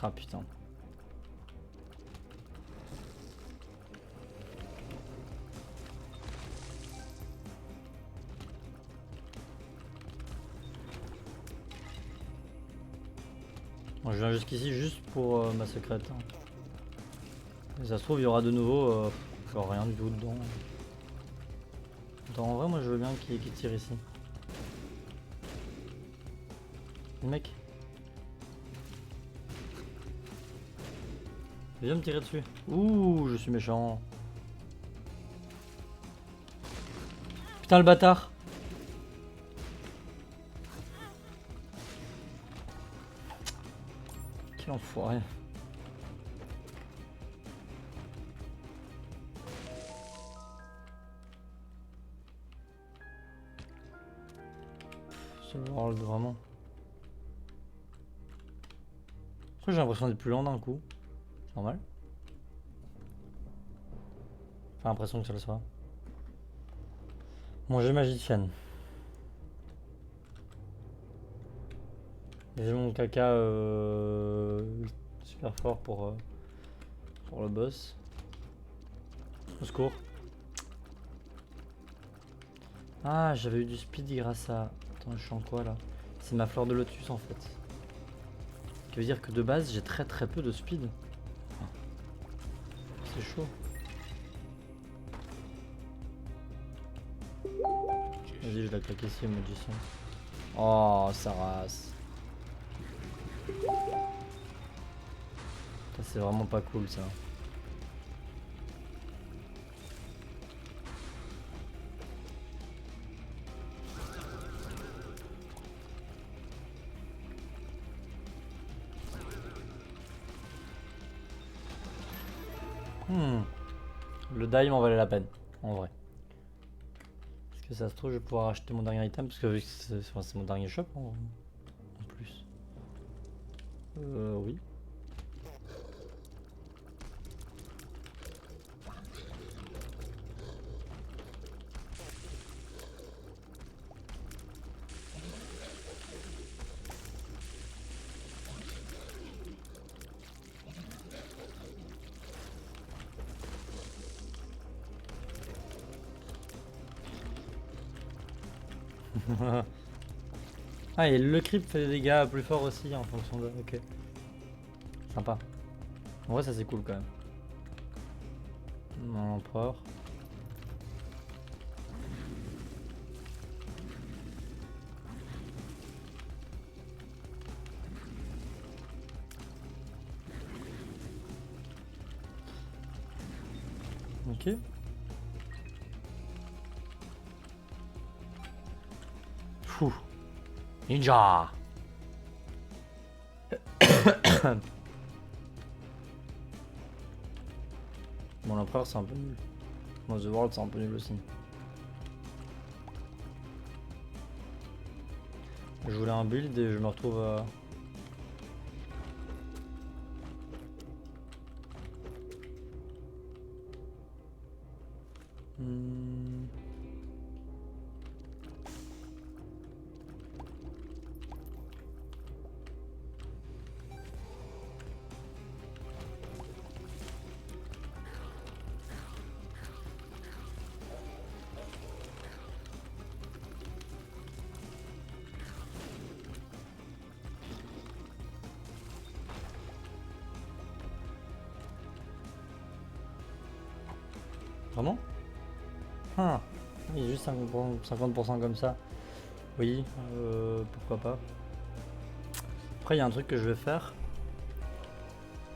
S1: Ah putain. Bon, je viens jusqu'ici juste pour ma secrète. Hein. Et ça se trouve il y aura de nouveau genre rien du tout dedans. Attends, en vrai moi je veux bien qu'il tire ici. Le mec. Viens me tirer dessus. Ouh, je suis méchant. Putain le bâtard. Quel enfoiré. Ce world vraiment. J'ai l'impression d'être plus lent d'un coup. C'est normal. J'ai l'impression que ça le soit. Bon, j'ai magicienne. J'ai mon caca super fort pour le boss. Au secours. Ah, j'avais eu du speed grâce à... Attends, je suis en quoi là? C'est ma fleur de lotus en fait. Ce qui veut dire que de base, j'ai très peu de speed. C'est chaud. Vas-y, je la claque ici, magicien. Oh, sa race. Ça, c'est vraiment pas cool ça. Le die m'en valait la peine, en vrai. Est-ce que ça se trouve, je vais pouvoir acheter mon dernier item? Parce que vu que c'est mon dernier shop en plus. Oui. Ah, et le creep fait des dégâts plus forts aussi en fonction de. Ok. Sympa. En vrai, ça c'est cool quand même. Non, l'empereur. Ok. Fou. Ninja. Bon, l'empereur c'est un peu nul. Bon, The World c'est un peu nul aussi. Je voulais un build et je me retrouve à. Hmm. Vraiment? Ah, il y a juste 50% comme ça. Oui, pourquoi pas. Après, il y a un truc que je vais faire.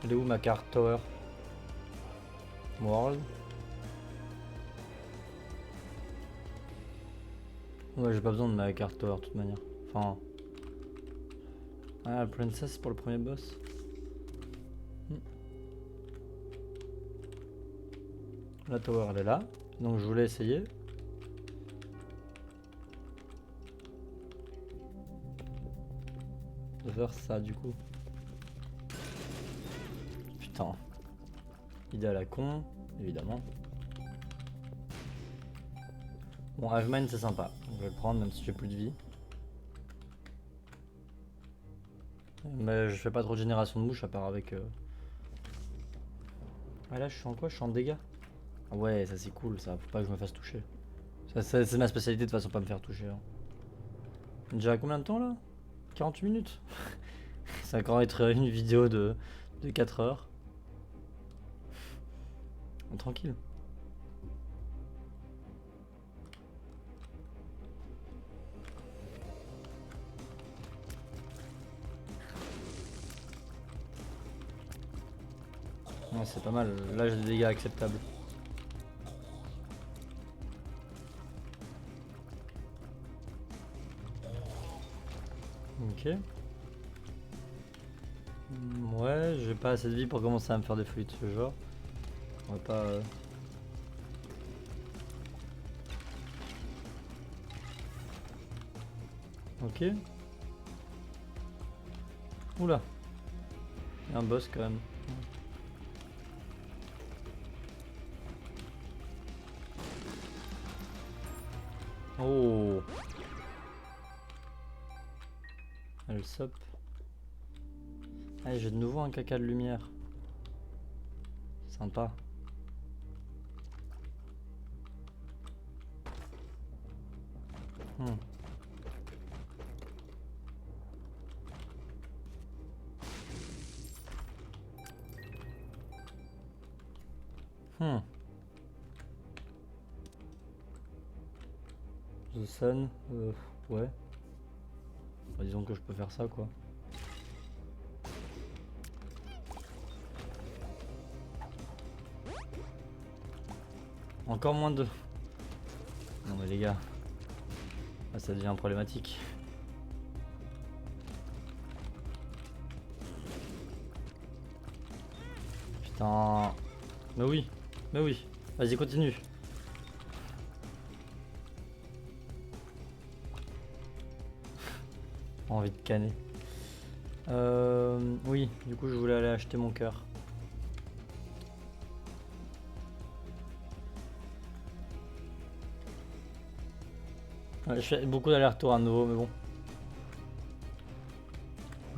S1: Elle est où ma carte Tower? World. Ouais, j'ai pas besoin de ma carte Tower de toute manière. Enfin. Ah, Princess pour le premier boss. La Tower elle est là. Donc je voulais essayer. De faire ça du coup. Putain. Idée à la con, évidemment. Bon, Hive c'est sympa. Je vais le prendre même si j'ai plus de vie. Mais je fais pas trop de génération de mouches à part avec. Ah là je suis en quoi? Je suis en dégâts. Ah ouais, ça c'est cool ça. Faut pas que je me fasse toucher. C'est ma spécialité de toute façon, pas me faire toucher. Hein. Déjà combien de temps là? 48 minutes. Ça va encore être une vidéo de 4 heures. Tranquille. Ouais, c'est pas mal. Là j'ai des dégâts acceptables. Ok. Ouais, j'ai pas assez de vie pour commencer à me faire des fluides de ce genre. On va pas. Ok. Oula. Il y a un boss quand même. Oh. Elle sop. Ah, j'ai de nouveau un caca de lumière. Sympa. Hmm. Hmm. The Sun. Ouais. Bah, disons que je peux faire ça quoi. Encore moins de. Non mais les gars. Là, ça devient problématique. Putain. Mais oui. Mais oui. Vas-y, continue. Envie de canner. Oui, du coup je voulais aller acheter mon cœur. Ouais, je fais beaucoup d'allers-retours à nouveau, mais bon.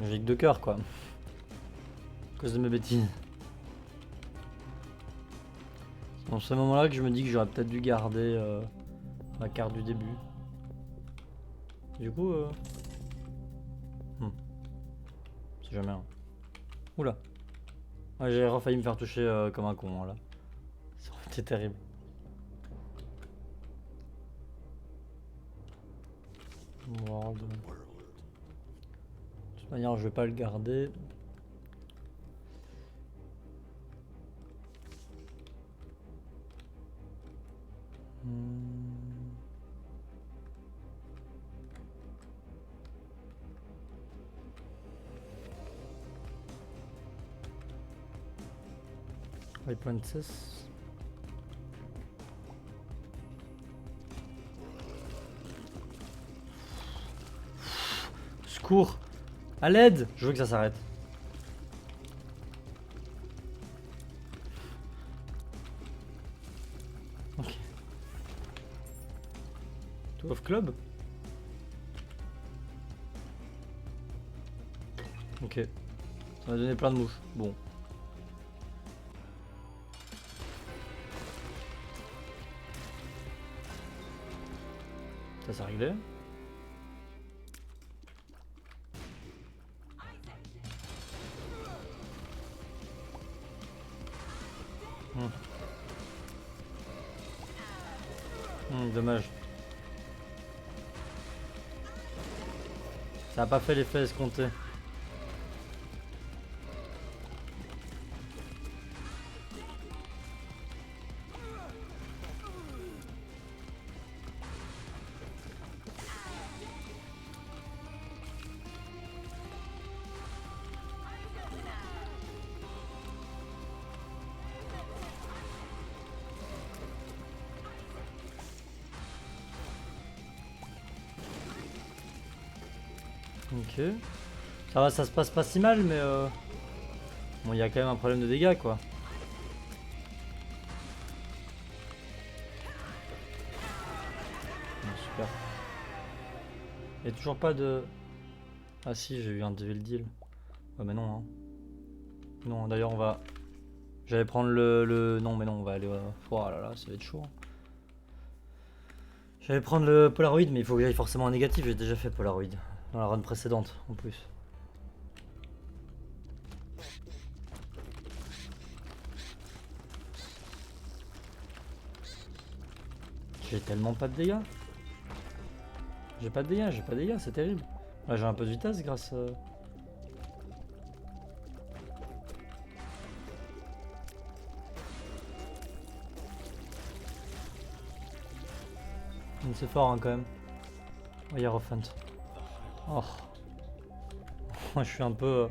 S1: J'ai que 2 cœurs quoi. À cause de mes bêtises. C'est dans ce moment là que je me dis que j'aurais peut-être dû garder ma carte du début. Du coup, c'est jamais un. Oula. Ouais, j'ai failli me faire toucher comme un con là. C'était terrible. World. De toute manière, je vais pas le garder. White Princess. Secours! À l'aide! Je veux que ça s'arrête. Ok. Two of Club? Ok. Ça m'a donné plein de mouches. Bon. Ça s'est réglé. Dommage. Ça a pas fait l'effet escompté. Ok. Ça va, ça se passe pas si mal, mais bon, il y a quand même un problème de dégâts, quoi. Super. Il y a toujours pas de... Ah si, j'ai eu un devil deal. Ouais, mais non, hein. Non, d'ailleurs, on va... J'allais prendre le... Non, mais non, on va aller... Oh là là, ça va être chaud. J'allais prendre le Polaroid, mais il faut que j'aille forcément un négatif. J'ai déjà fait Polaroid. Dans la run précédente, en plus. J'ai tellement pas de dégâts. J'ai pas de dégâts, c'est terrible. Là, j'ai un peu de vitesse grâce... C'est fort hein, quand même. Oh, Hierophant. Oh. Je suis un peu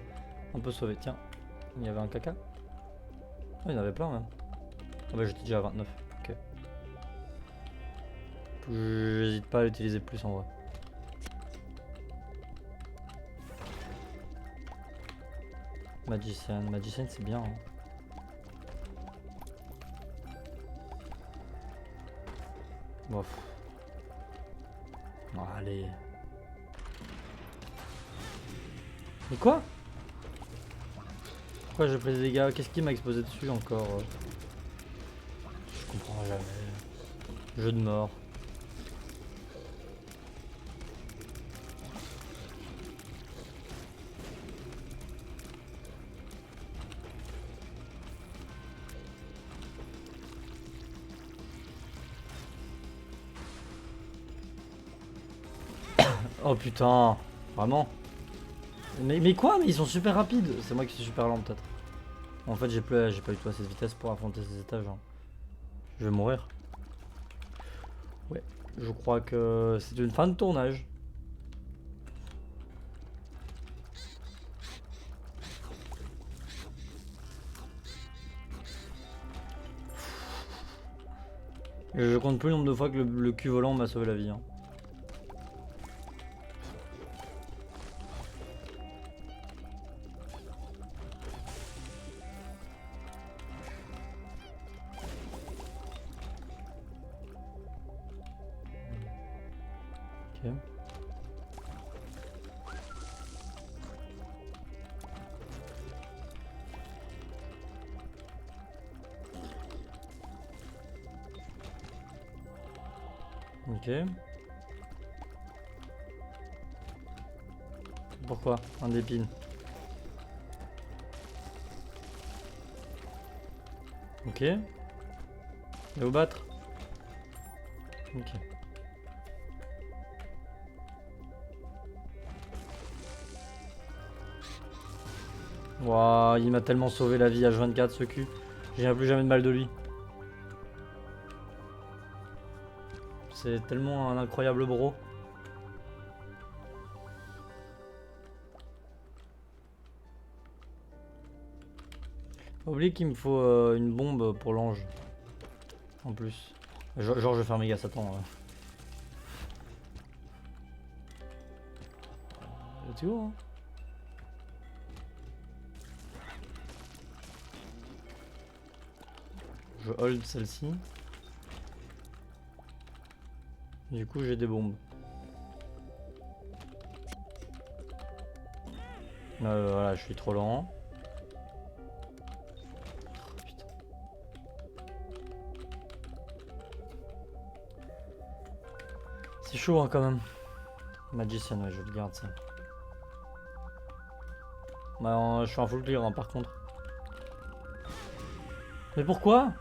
S1: sauvé. Tiens, il y avait un caca. Oh, il y en avait plein même. Ah bah j'étais déjà à 29. Ok. J'hésite pas à l'utiliser plus en vrai. Magician c'est bien. Hein. Bof. Oh, allez. Mais quoi? Pourquoi j'ai pris des dégâts? Qu'est-ce qui m'a explosé dessus encore? Je comprends jamais. Jeu de mort. Oh putain, vraiment? Mais quoi? Mais ils sont super rapides. C'est moi qui suis super lent peut-être. En fait j'ai pas eu tout assez de vitesse pour affronter ces étages. Hein. Je vais mourir. Ouais, je crois que c'est une fin de tournage. Je compte plus le nombre de fois que le cul volant m'a sauvé la vie. Hein. Ok. Ok. Pourquoi? Un d'épine. Ok. Et vous battre. Ok. Waouh, il m'a tellement sauvé la vie H24 ce cul. J'ai plus jamais de mal de lui. C'est tellement un incroyable bro. Oublie qu'il me faut une bombe pour l'ange. En plus. Genre je vais faire méga Satan. Let's go hein. Je hold celle-ci. Du coup j'ai des bombes. Voilà, je suis trop lent. Oh, putain. C'est chaud hein, quand même. Magician, ouais, je le garde ça. Bah, je suis en full clear hein, par contre. Mais pourquoi?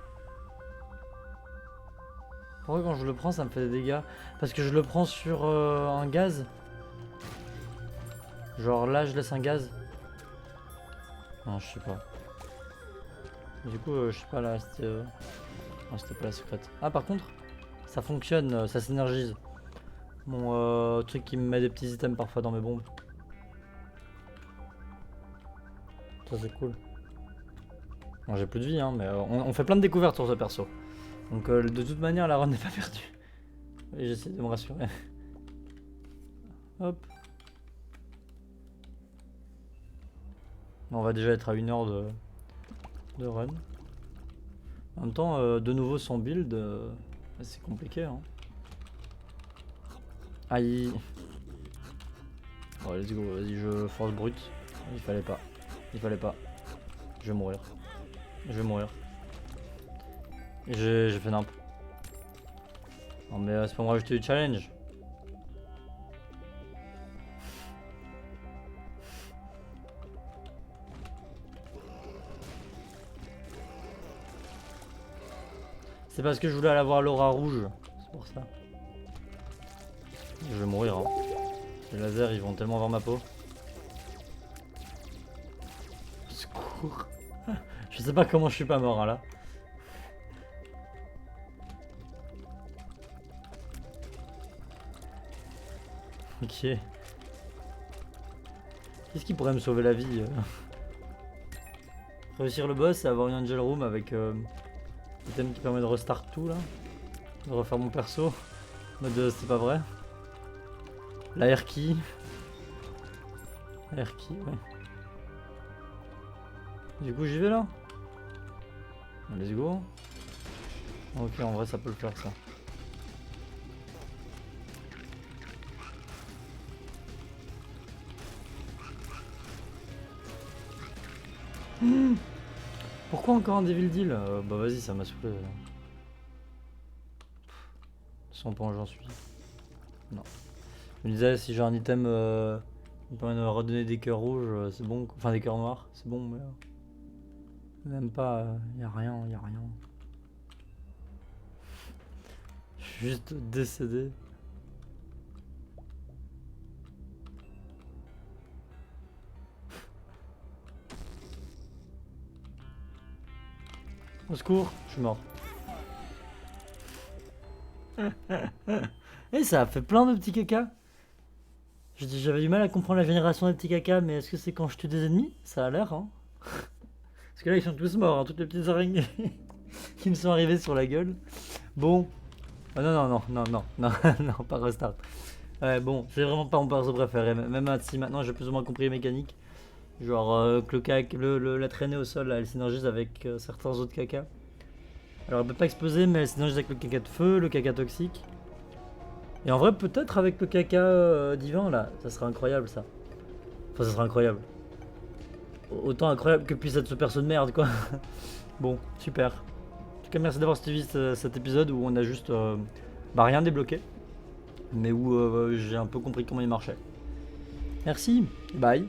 S1: Pourquoi quand je le prends ça me fait des dégâts? Parce que je le prends sur un gaz. Genre là je laisse un gaz. Non je sais pas. Du coup je sais pas là c'était... Non c'était pas la secrète. Ah par contre ça fonctionne, ça s'énergise. Mon truc qui me met des petits items parfois dans mes bombes. Ça c'est cool. Bon j'ai plus de vie hein mais on fait plein de découvertes sur ce perso. Donc de toute manière la run n'est pas perdue. Et j'essaie de me rassurer. Hop. On va déjà être à 1 heure de run. En même temps, de nouveau sans build, c'est compliqué. Hein. Aïe. Bon, let's go, vas-y, je force brute. Il fallait pas. Il fallait pas. Je vais mourir. Je vais mourir. J'ai fait nimp. Non mais c'est pas moi rajouter du challenge. C'est parce que je voulais aller avoir l'aura rouge. C'est pour ça. Je vais mourir. Hein. Les lasers ils vont tellement vers ma peau. Secours. Je sais pas comment je suis pas mort hein, là. Ok. Qu'est-ce qui pourrait me sauver la vie Réussir le boss et avoir une angel room avec l'item qui permet de restart tout là. De refaire mon perso. En mode c'est pas vrai. La air key. La air key, ouais. Du coup j'y vais là. Let's go. Ok en vrai ça peut le faire ça. Pourquoi encore un Devil Deal bah vas-y ça m'a saoulé. Sans point j'en suis. Non. Je me disais si j'ai un item qui permet de me redonner des cœurs rouges c'est bon. Enfin des cœurs noirs c'est bon mais... même pas, y a rien, y a rien. Je suis juste décédé. Au secours, je suis mort. Et ça a fait plein de petits caca. J'avais du mal à comprendre la génération des petits caca, mais est-ce que c'est quand je tue des ennemis? Ça a l'air, hein. Parce que là, ils sont tous morts, hein, toutes les petites araignées qui me sont arrivées sur la gueule. Bon, Oh non, non, non, non, non, non, non, pas restart. Ouais, bon, c'est vraiment pas mon perso préféré. Même si maintenant j'ai plus ou moins compris les mécaniques. Genre que la traînée au sol, là, elle synergise avec certains autres caca. Alors elle peut pas exploser, mais elle synergise avec le caca de feu, le caca toxique. Et en vrai, peut-être avec le caca divin, là, ça serait incroyable ça. Enfin, ça serait incroyable. Autant incroyable que puisse être ce perso de merde, quoi. Bon, super. En tout cas, merci d'avoir suivi cet épisode où on a juste bah, rien débloqué, mais où j'ai un peu compris comment il marchait. Merci, bye.